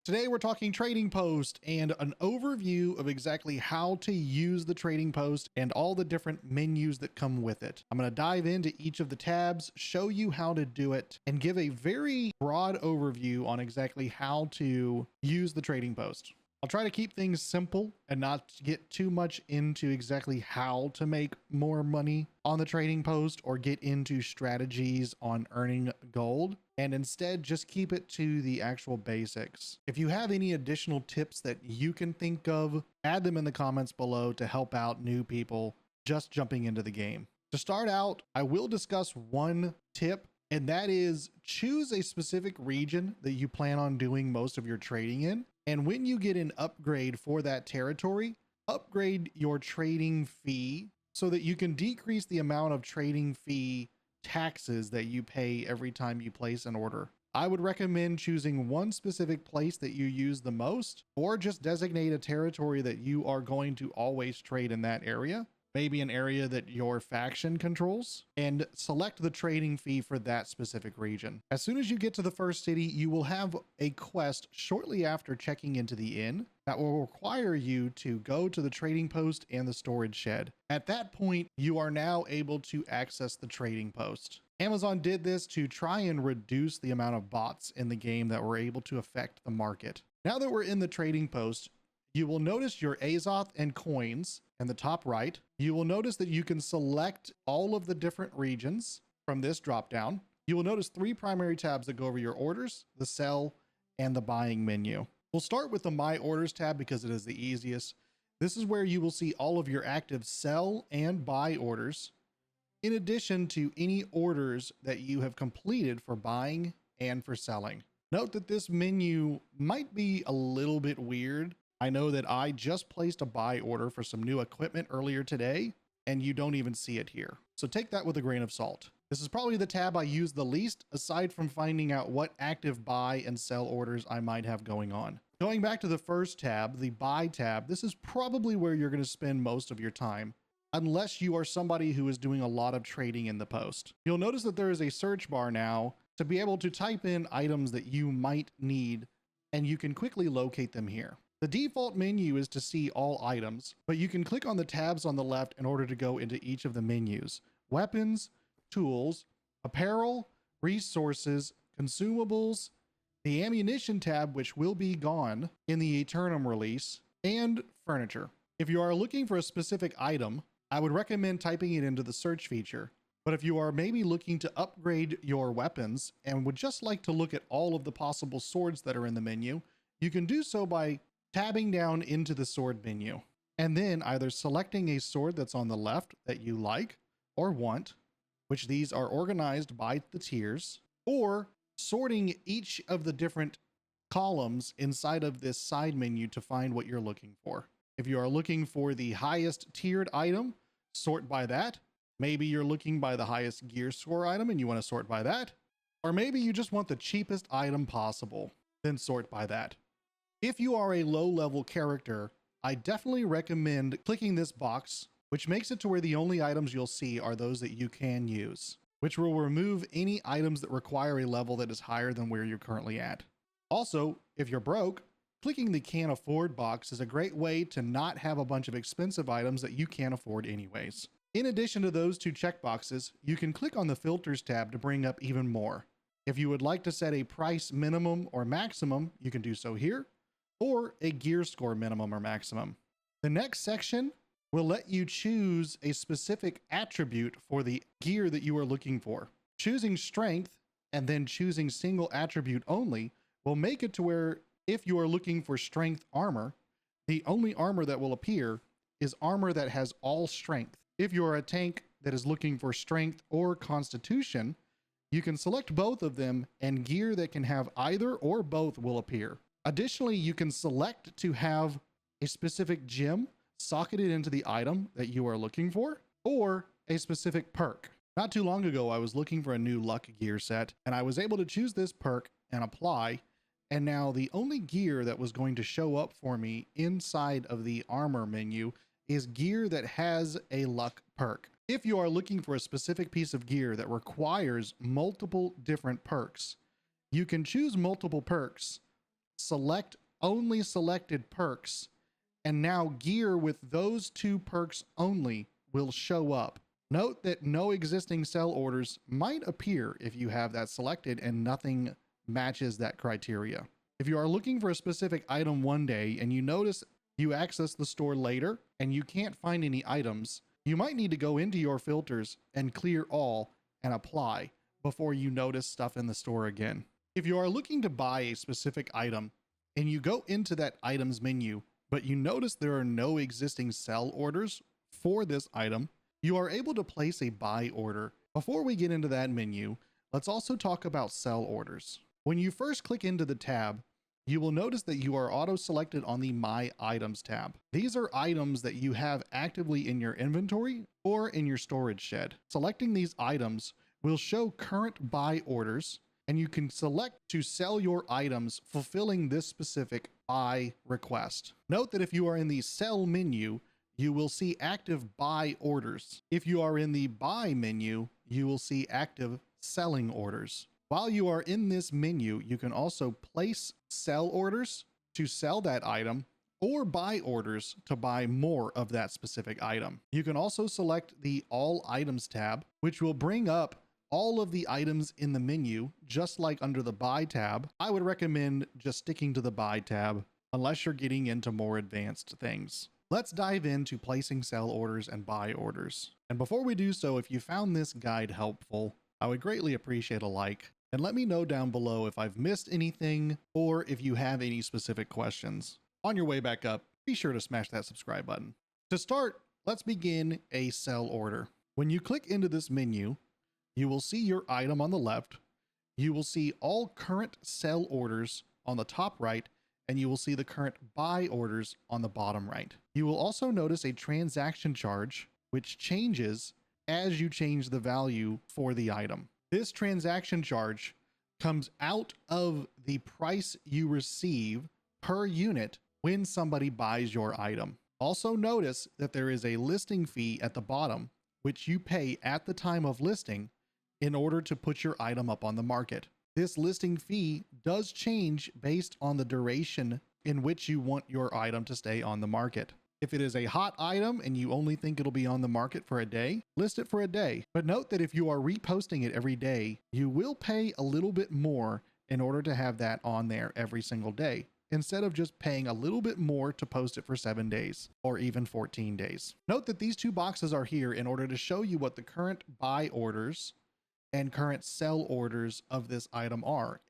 Today we're talking trading post and an overview of exactly how to use the trading post and all the different menus that come with it. I'm going to dive into each of the tabs, show you how to do it, and give a very broad overview on exactly how to use the trading post. I'll try to keep things simple and not get too much into exactly how to make more money on the trading post or get into strategies on earning gold, and instead just keep it to the actual basics. If you have any additional tips that you can think of, add them in the comments below to help out new people just jumping into the game. To start out, I will discuss one tip, and that is choose a specific region that you plan on doing most of your trading in. And when you get an upgrade for that territory, upgrade your trading fee so that you can decrease the amount of trading fee taxes that you pay every time you place an order. I would recommend choosing one specific place that you use the most, or just designate a territory that you are going to always trade in that area. Maybe an area that your faction controls, and select the trading fee for that specific region. As soon as you get to the first city, you will have a quest shortly after checking into the inn that will require you to go to the trading post and the storage shed. At that point, you are now able to access the trading post. Amazon did this to try and reduce the amount of bots in the game that were able to affect the market. Now that we're in the trading post, you will notice your Azoth and coins in the top right. You will notice that you can select all of the different regions from this dropdown. You will notice three primary tabs that go over your orders, the sell, and the buying menu. We'll start with the My Orders tab because it is the easiest. This is where you will see all of your active sell and buy orders, in addition to any orders that you have completed for buying and for selling. Note that this menu might be a little bit weird. I know that I just placed a buy order for some new equipment earlier today, and you don't even see it here. So take that with a grain of salt. This is probably the tab I use the least, aside from finding out what active buy and sell orders I might have going on. Going back to the first tab, the buy tab, this is probably where you're going to spend most of your time, unless you are somebody who is doing a lot of trading in the post. You'll notice that there is a search bar now to be able to type in items that you might need, and you can quickly locate them here. The default menu is to see all items, but you can click on the tabs on the left in order to go into each of the menus: weapons, tools, apparel, resources, consumables, the ammunition tab, which will be gone in the Aeternum release, and furniture. If you are looking for a specific item, I would recommend typing it into the search feature. But if you are maybe looking to upgrade your weapons and would just like to look at all of the possible swords that are in the menu, you can do so by tabbing down into the sword menu, and then either selecting a sword that's on the left that you like or want, which these are organized by the tiers, or sorting each of the different columns inside of this side menu to find what you're looking for. If you are looking for the highest tiered item, sort by that. Maybe you're looking by the highest gear score item and you want to sort by that. Or maybe you just want the cheapest item possible, then sort by that. If you are a low-level character, I definitely recommend clicking this box, which makes it to where the only items you'll see are those that you can use, which will remove any items that require a level that is higher than where you're currently at. Also, if you're broke, clicking the can't afford box is a great way to not have a bunch of expensive items that you can't afford anyways. In addition to those two checkboxes, you can click on the filters tab to bring up even more. If you would like to set a price minimum or maximum, you can do so here, or a gear score minimum or maximum. The next section will let you choose a specific attribute for the gear that you are looking for. Choosing strength and then choosing single attribute only will make it to where if you are looking for strength armor, the only armor that will appear is armor that has all strength. If you are a tank that is looking for strength or constitution, you can select both of them and gear that can have either or both will appear. Additionally, you can select to have a specific gem socketed into the item that you are looking for, or a specific perk. Not too long ago, I was looking for a new luck gear set, and I was able to choose this perk and apply, and now the only gear that was going to show up for me inside of the armor menu is gear that has a luck perk. If you are looking for a specific piece of gear that requires multiple different perks, you can choose multiple perks, select only selected perks, and now gear with those 2 perks only will show up. Note that no existing sell orders might appear if you have that selected and nothing matches that criteria. If you are looking for a specific item one day and you notice you access the store later and you can't find any items, you might need to go into your filters and clear all and apply before you notice stuff in the store again. If you are looking to buy a specific item and you go into that items menu, but you notice there are no existing sell orders for this item, you are able to place a buy order. Before we get into that menu, let's also talk about sell orders. When you first click into the tab, you will notice that you are auto-selected on the My Items tab. These are items that you have actively in your inventory or in your storage shed. Selecting these items will show current buy orders, and you can select to sell your items fulfilling this specific buy request. Note that if you are in the sell menu, you will see active buy orders. If you are in the buy menu, you will see active selling orders. While you are in this menu, you can also place sell orders to sell that item or buy orders to buy more of that specific item. You can also select the All Items tab, which will bring up all of the items in the menu, just like under the Buy tab. I would recommend just sticking to the Buy tab unless you're getting into more advanced things. Let's dive into placing sell orders and buy orders. And before we do so, if you found this guide helpful, I would greatly appreciate a like. And let me know down below if I've missed anything or if you have any specific questions. On your way back up, be sure to smash that subscribe button. To start, let's begin a sell order. When you click into this menu, you will see your item on the left. You will see all current sell orders on the top right, and you will see the current buy orders on the bottom right. You will also notice a transaction charge, which changes as you change the value for the item. This transaction charge comes out of the price you receive per unit when somebody buys your item. Also notice that there is a listing fee at the bottom, which you pay at the time of listing in order to put your item up on the market. This listing fee does change based on the duration in which you want your item to stay on the market. If it is a hot item and you only think it'll be on the market for a day, list it for a day. But note that if you are reposting it every day, you will pay a little bit more in order to have that on there every single day, instead of just paying a little bit more to post it for 7 days or even 14 days. Note that these 2 boxes are here in order to show you what the current buy orders and current sell orders of this item are.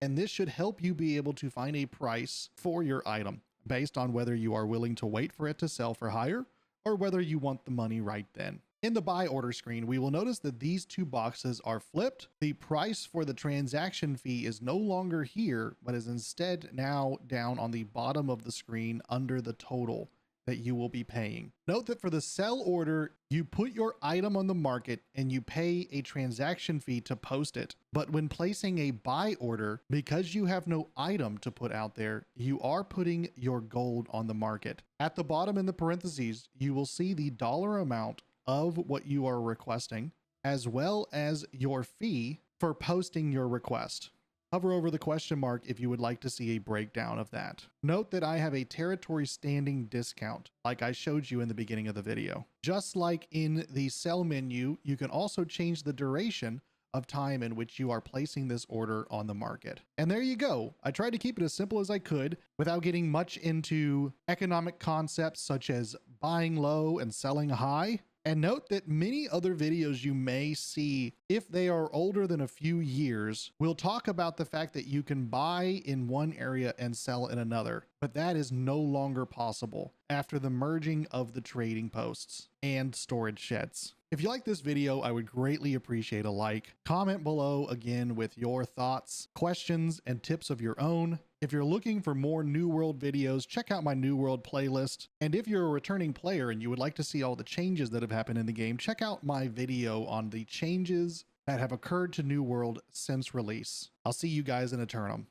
And this should help you be able to find a price for your item based on whether you are willing to wait for it to sell for higher or whether you want the money right then. In the buy order screen, we will notice that these 2 boxes are flipped. The price for the transaction fee is no longer here, but is instead now down on the bottom of the screen under the total that you will be paying. Note that for the sell order, you put your item on the market and you pay a transaction fee to post it. But when placing a buy order, because you have no item to put out there, you are putting your gold on the market. At the bottom in the parentheses, you will see the dollar amount of what you are requesting, as well as your fee for posting your request. Hover over the question mark if you would like to see a breakdown of that. Note that I have a territory standing discount, like I showed you in the beginning of the video. Just like in the sell menu, you can also change the duration of time in which you are placing this order on the market. And there you go. I tried to keep it as simple as I could without getting much into economic concepts such as buying low and selling high. And note that many other videos you may see, if they are older than a few years, will talk about the fact that you can buy in one area and sell in another, but that is no longer possible after the merging of the trading posts and storage sheds. If you like this video, I would greatly appreciate a like. Comment below again with your thoughts, questions, and tips of your own. If you're looking for more New World videos, check out my New World playlist. And if you're a returning player and you would like to see all the changes that have happened in the game, check out my video on the changes that have occurred to New World since release. I'll see you guys in Aeternum.